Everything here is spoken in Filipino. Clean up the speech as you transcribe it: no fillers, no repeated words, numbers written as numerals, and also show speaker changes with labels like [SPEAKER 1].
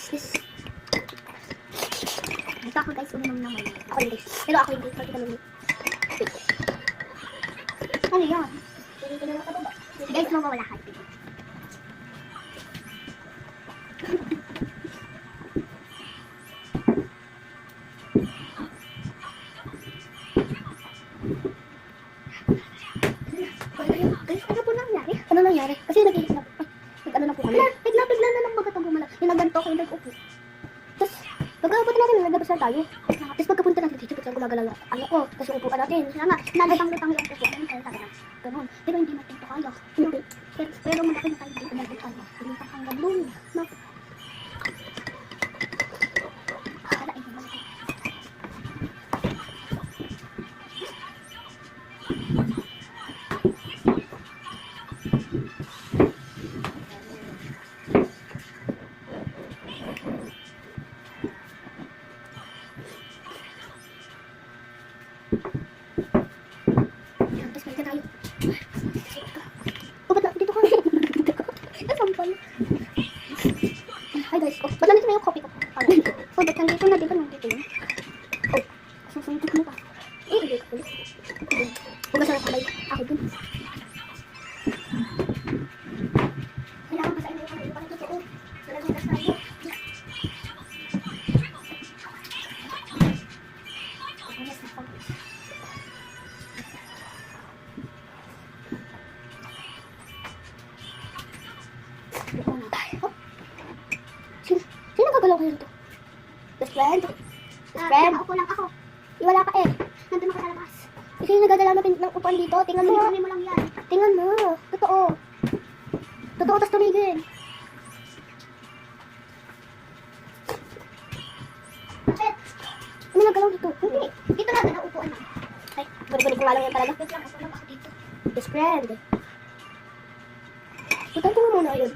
[SPEAKER 1] This. Ito ako guys, uminom naman. Ako hindi. Pero ako hindi. Pagkita naman. Ano yan? Guys, mawawala ka. Guys, ano po nangyari? Ano nangyari? Kasi nag-ano na po kami. Bigla na lang bagat ang bumala. Yung naganto ko, yung nag-upo. Tapos, pagkabot natin, nalabas na tayo. Tapos pagkapunta natin dito, biglang gumagalaw yung ano ko. Tapos yung upo ka natin. Kaya nga, nalutang-lutang yung upo. Ganun. Pero hindi natin ito kaya. Pero malaki na tayo dito nag-upo. Hindi pa hanggang doon. Tapos balik na tayo. Oh, ba't na? Dito ka. Nasampal. Hi guys. Oh, ba't nandito na yung coffee ko? Oh, ba't nandito na? Di ba nandito yun? Oh, susunod mo pa. Hindi ko ulit. Huwag ka sabay. Ako dun. Kailangan pa sa inyo yung parang totoo. Nalagugas tayo. Sino nagagalaw kayo nito? Best friend? Best friend? Ako lang ako. Iwala ka eh. Nandun ako sa labas. Kasi yung nagagalaw natin ng upuan dito. Tingnan mo. Tingnan mo lang yan. Tingnan mo. Totoo. Totoo, tas tumigil. Bakit? Ano nagagalaw dito? Hindi. Dito lang na upuan lang. Ay, balik-balik ko nga lang yan talaga. Best lang ako lang ako dito. Best friend. Putan ko nga muna yun.